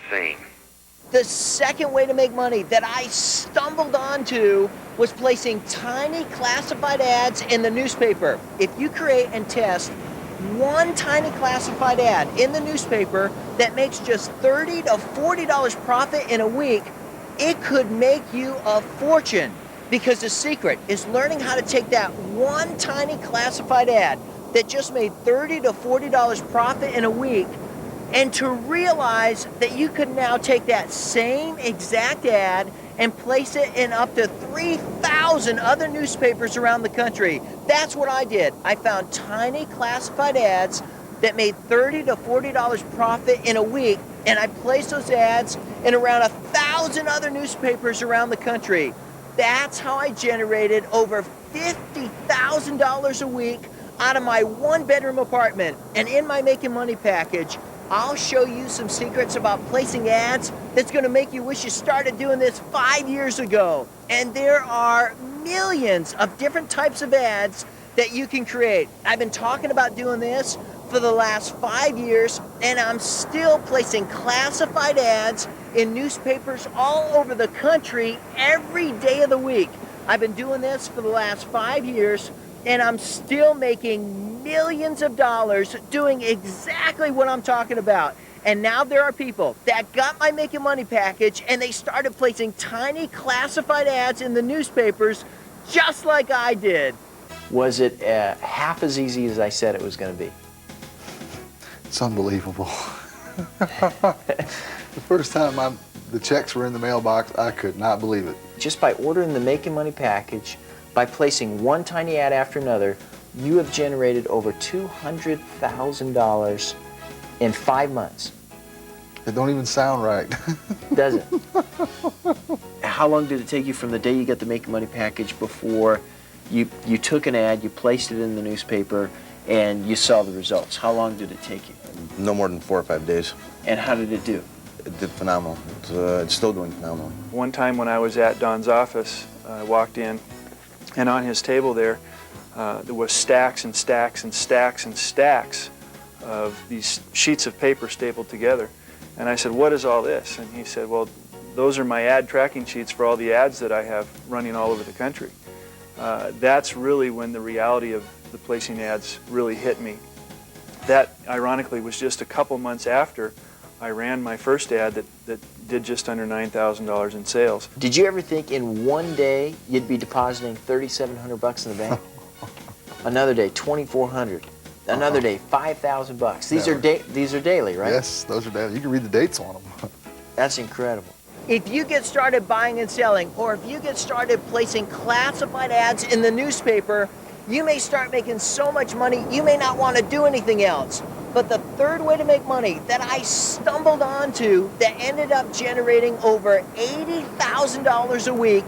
insane. The second way to make money that I stumbled onto was placing tiny classified ads in the newspaper. If you create and test one tiny classified ad in the newspaper that makes just $30 to $40 profit in a week, it could make you a fortune. Because the secret is learning how to take that one tiny classified ad that just made $30 to $40 profit in a week, and to realize that you could now take that same exact ad and place it in up to 3,000 other newspapers around the country. That's what I did. I found tiny classified ads that made $30 to $40 profit in a week, and I placed those ads in around 1,000 other newspapers around the country. That's how I generated over $50,000 a week out of my one-bedroom apartment. And in my Making Money package, I'll show you some secrets about placing ads that's going to make you wish you started doing this 5 years ago. And there are millions of different types of ads that you can create. I've been talking about doing this for the last 5 years, and I'm still placing classified ads in newspapers all over the country every day of the week. I've been doing this for the last 5 years, and I'm still making millions of dollars doing exactly what I'm talking about. And now there are people that got my Making Money package, and they started placing tiny classified ads in the newspapers just like I did. Was it half as easy as I said it was going to be? It's unbelievable. The first time the checks were in the mailbox, I could not believe it. Just by ordering the Making Money package, by placing one tiny ad after another, you have generated over $200,000 in 5 months. It don't even sound right. Does it? How long did it take you from the day you got the Making Money package before you took an ad, you placed it in the newspaper, and you saw the results? How long did it take you? No more than 4 or 5 days. And how did it do? It did phenomenal. It's still doing phenomenal. One time when I was at Don's office, I walked in, and on his table there was stacks and stacks and stacks and stacks of these sheets of paper stapled together. And I said, "What is all this?" And he said, "Well, those are my ad tracking sheets for all the ads that I have running all over the country." That's really when the reality of the placing ads really hit me. That, ironically, was just a couple months after I ran my first ad that did just under $9,000 in sales. Did you ever think in one day you'd be depositing $3,700 in the bank? Another day, $2,400. Another day, $5,000. These are daily, right? Yes, those are daily. You can read the dates on them. That's incredible. If you get started buying and selling, or if you get started placing classified ads in the newspaper, you may start making so much money you may not want to do anything else. But the third way to make money that I stumbled onto that ended up generating over $80,000 a week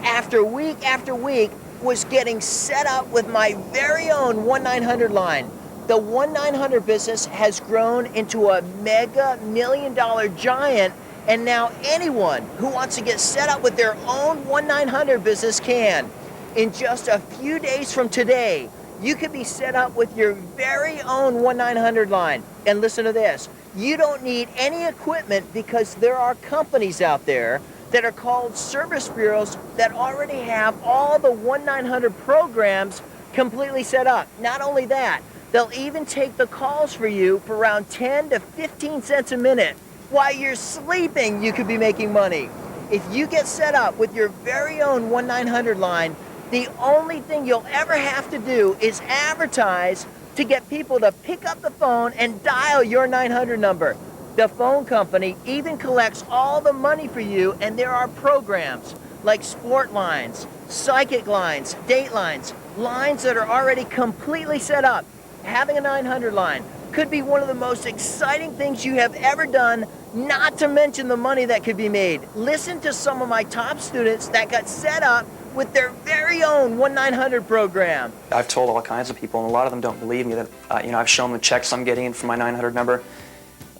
after week after week, was getting set up with my very own 1-900 line. The 1-900 business has grown into a mega million-dollar giant, and now anyone who wants to get set up with their own 1-900 business can. In just a few days from today, you could be set up with your very own 1-900 line. And listen to this, you don't need any equipment, because there are companies out there that are called service bureaus that already have all the 1-900 programs completely set up. Not only that, they'll even take the calls for you for around 10 to 15 cents a minute. While you're sleeping, you could be making money. If you get set up with your very own 1-900 line, the only thing you'll ever have to do is advertise to get people to pick up the phone and dial your 900 number. The phone company even collects all the money for you, and there are programs like sport lines, psychic lines, date lines, lines that are already completely set up. Having a 900 line could be one of the most exciting things you have ever done, not to mention the money that could be made. Listen to some of my top students that got set up with their very own 1-900 program. I've told all kinds of people, and a lot of them don't believe me that, I've shown them the checks I'm getting in from my 900 number,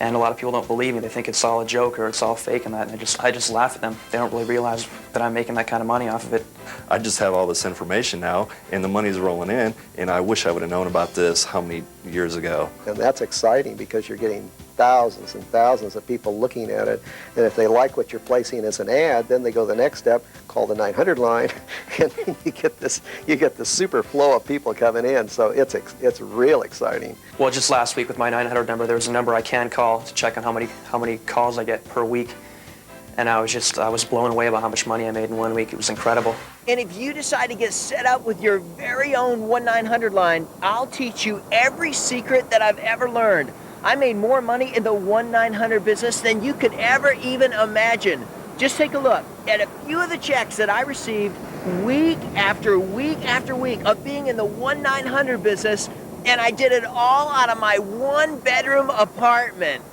and a lot of people don't believe me. They think it's all a joke or it's all fake and that, and I just laugh at them. They don't really realize that I'm making that kind of money off of it. I just have all this information now, and the money's rolling in, and I wish I would have known about this how many years ago. And that's exciting, because you're getting thousands and thousands of people looking at it. And if they like what you're placing as an ad, then they go the next step, call the 900 line, and you get this super flow of people coming in. So it's real exciting. Well, just last week with my 900 number, there was a number I can call to check on how many calls I get per week. And I was blown away about how much money I made in 1 week. It was incredible. And if you decide to get set up with your very own 1-900 line, I'll teach you every secret that I've ever learned. I made more money in the 1-900 business than you could ever even imagine. Just take a look at a few of the checks that I received week after week after week of being in the 1-900 business, and I did it all out of my one-bedroom apartment.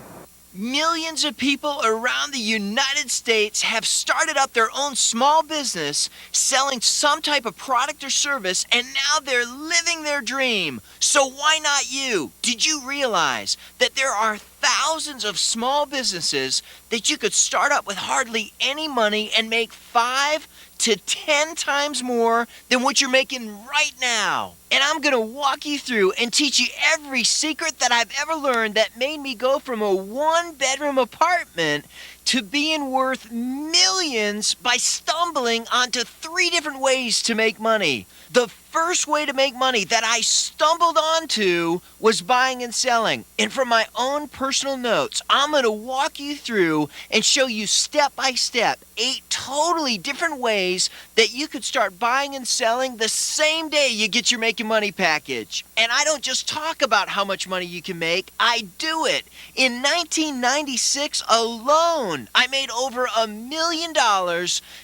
Millions of people around the United States have started up their own small business selling some type of product or service, and now they're living their dream. So why not you? Did you realize that there are thousands of small businesses that you could start up with hardly any money and make 5 to 10 times more than what you're making right now? And I'm gonna walk you through and teach you every secret that I've ever learned that made me go from a one-bedroom apartment to being worth millions by stumbling onto 3 different ways to make money. The first way to make money that I stumbled onto was buying and selling. And from my own personal notes, I'm going to walk you through and show you step by step 8 totally different ways that you could start buying and selling the same day you get your Making Money package. And I don't just talk about how much money you can make, I do it. In 1996 alone, I made over $1 million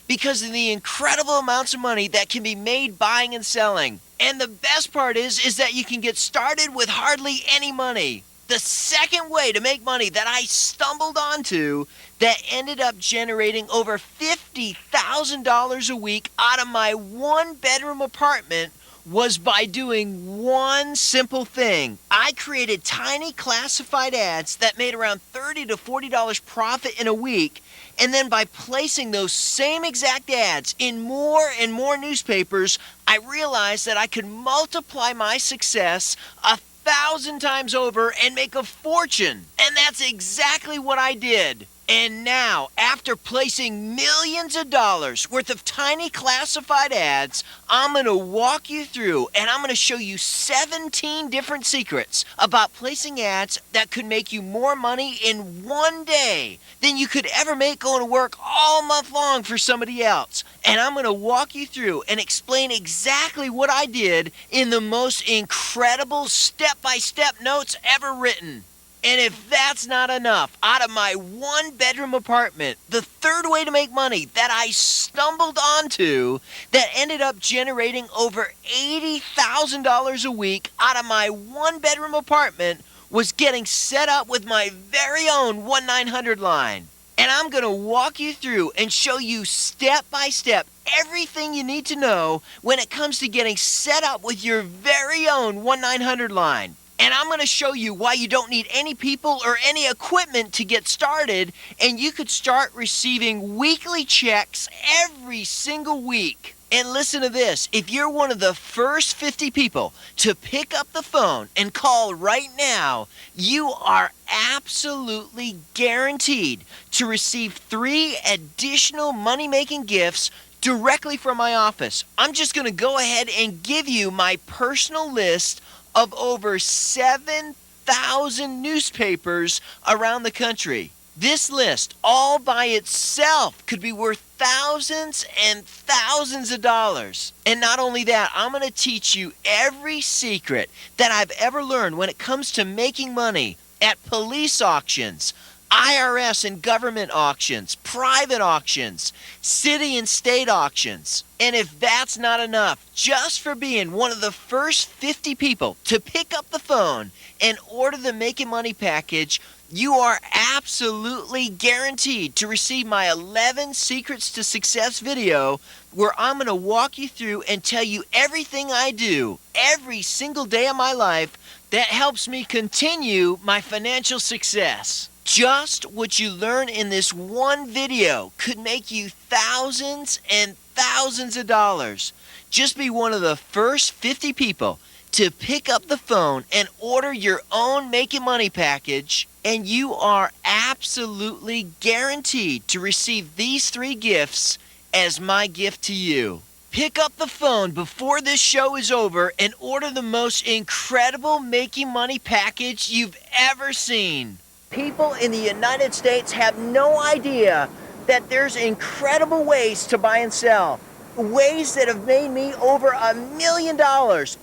because of the incredible amounts of money that can be made buying and selling. And the best part is that you can get started with hardly any money. The second way to make money that I stumbled onto that ended up generating over $50,000 a week out of my one-bedroom apartment was by doing one simple thing. I created tiny classified ads that made around $30 to $40 profit in a week, and then by placing those same exact ads in more and more newspapers, I realized that I could multiply my success 1,000 times over and make a fortune. And that's exactly what I did. And now, after placing millions of dollars worth of tiny classified ads, I'm going to walk you through and I'm going to show you 17 different secrets about placing ads that could make you more money in one day than you could ever make going to work all month long for somebody else. And I'm going to walk you through and explain exactly what I did in the most incredible step-by-step notes ever written. And if that's not enough, out of my one-bedroom apartment, the third way to make money that I stumbled onto that ended up generating over $80,000 a week out of my one-bedroom apartment was getting set up with my very own 1-900 line. And I'm going to walk you through and show you step by step everything you need to know when it comes to getting set up with your very own 1-900 line. And I'm going to show you why you don't need any people or any equipment to get started, and you could start receiving weekly checks every single week. And listen to this, if you're one of the first 50 people to pick up the phone and call right now, you are absolutely guaranteed to receive 3 additional money-making gifts directly from my office. I'm just going to go ahead and give you my personal list of over 7,000 newspapers around the country. This list all by itself could be worth thousands and thousands of dollars. And not only that, I'm going to teach you every secret that I've ever learned when it comes to making money at police auctions, IRS and government auctions, private auctions, city and state auctions. And if that's not enough, just for being one of the first 50 people to pick up the phone and order the Making Money package, you are absolutely guaranteed to receive my 11 Secrets to Success video, where I'm going to walk you through and tell you everything I do every single day of my life that helps me continue my financial success. Just what you learn in this one video could make you thousands and thousands of dollars. Just be one of the first 50 people to pick up the phone and order your own Making Money package, and you are absolutely guaranteed to receive these 3 gifts as my gift to you. Pick up the phone before this show is over and order the most incredible Making Money package you've ever seen. People in the United States have no idea that there's incredible ways to buy and sell. Ways that have made me over $1 million.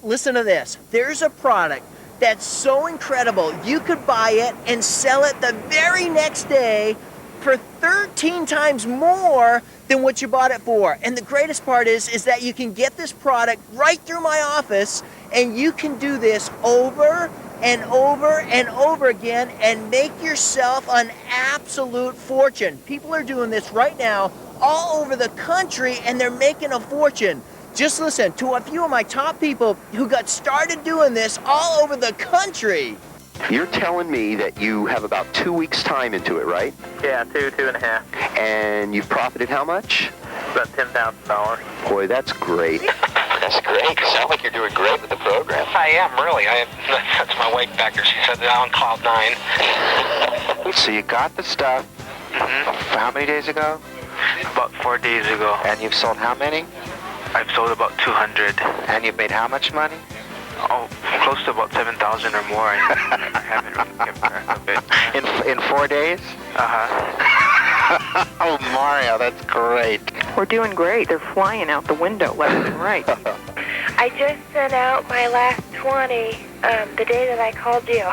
Listen to this. There's a product that's so incredible you could buy it and sell it the very next day for 13 times more than what you bought it for. And the greatest part is that you can get this product right through my office, and you can do this over and over and over again and make yourself an absolute fortune. People are doing this right now all over the country, and they're making a fortune. Just listen to a few of my top people who got started doing this all over the country. You're telling me that you have about 2 weeks' time into it, right? Yeah, 2.5. And you've profited how much? About $10,000. Boy, that's great. That's great. You sound like you're doing great with the program. I am, really. That's my weight factor. She said that on cloud 9. So you got the stuff. How many days ago? About 4 days ago. And you've sold how many? I've sold about 200. And you've made how much money? Oh, close to about 7,000 or more. I haven't really kept track of it. In 4 days? Oh, Mario, that's great. We're doing great. They're flying out the window left and right. I just sent out my last 20 the day that I called you.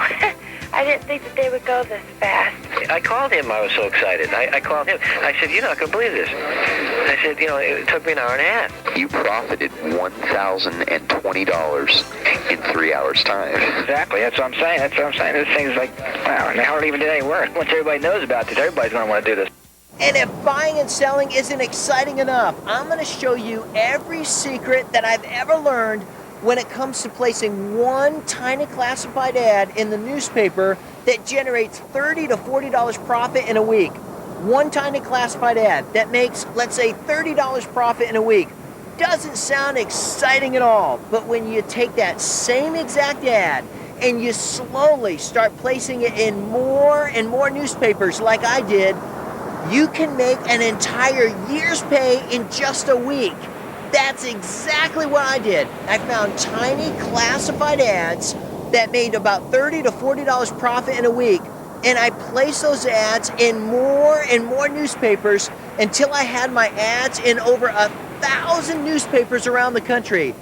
I didn't think that they would go this fast. I called him. I was so excited. I called him. I said, you're not going to believe this. I said, it took me an hour and a half. You profited $1,020 in 3 hours' time. Exactly. That's what I'm saying. This thing's like, wow, and they hardly even did any work. Once everybody knows about this, everybody's going to want to do this. And if buying and selling isn't exciting enough, I'm going to show you every secret that I've ever learned when it comes to placing one tiny classified ad in the newspaper that generates $30 to $40 profit in a week. One tiny classified ad that makes, let's say, $30 profit in a week. Doesn't sound exciting at all, but when you take that same exact ad and you slowly start placing it in more and more newspapers like I did, you can make an entire year's pay in just a week. That's exactly what I did. I found tiny classified ads that made about $30 to $40 profit in a week, and I placed those ads in more and more newspapers until I had my ads in over 1,000 newspapers around the country.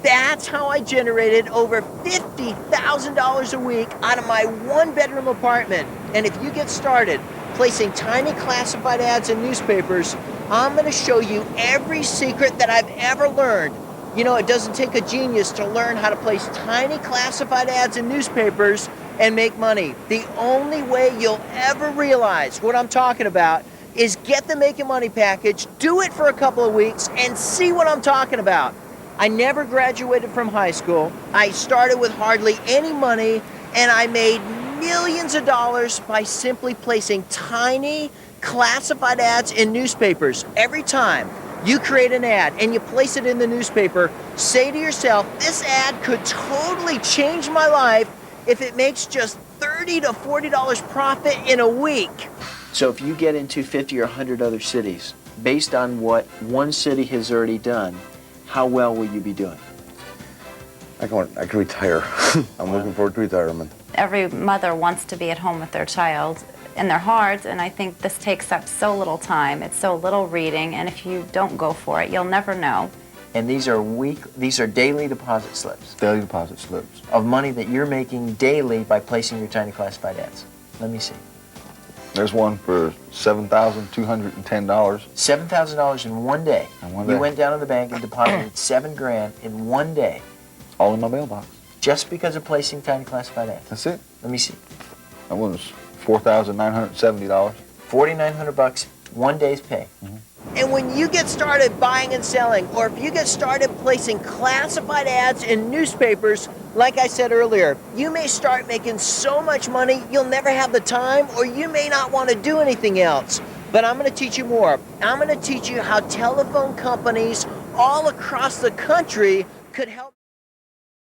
That's how I generated over $50,000 a week out of my one-bedroom apartment. And if you get started placing tiny classified ads in newspapers, I'm going to show you every secret that I've ever learned. You know, it doesn't take a genius to learn how to place tiny classified ads in newspapers and make money. The only way you'll ever realize what I'm talking about is get the Making Money package, do it for a couple of weeks, and see what I'm talking about. I never graduated from high school. I started with hardly any money, and I made millions of dollars by simply placing tiny classified ads in newspapers. Every time you create an ad and you place it in the newspaper, say to yourself, this ad could totally change my life if it makes just $30 to $40 profit in a week. So if you get into 50 or 100 other cities, based on what one city has already done, how well will you be doing? I can retire. I'm looking forward to retirement. Every mother wants to be at home with their child in their heart, and I think this takes up so little time. It's so little reading, and if you don't go for it, you'll never know. And these are daily deposit slips. Daily deposit slips. Of money that you're making daily by placing your tiny classified ads. Let me see. There's one for $7,210. $7,000 in one day. In one day. You went down to the bank and deposited $7,000 in one day. All in my mailbox. Just because of placing tiny classified ads. That's it. Let me see. That was $4,970. $4,900, one day's pay. And when you get started buying and selling, or if you get started placing classified ads in newspapers, like I said earlier, you may start making so much money you'll never have the time, or you may not want to do anything else. But I'm going to teach you more. I'm going to teach you how telephone companies all across the country could help.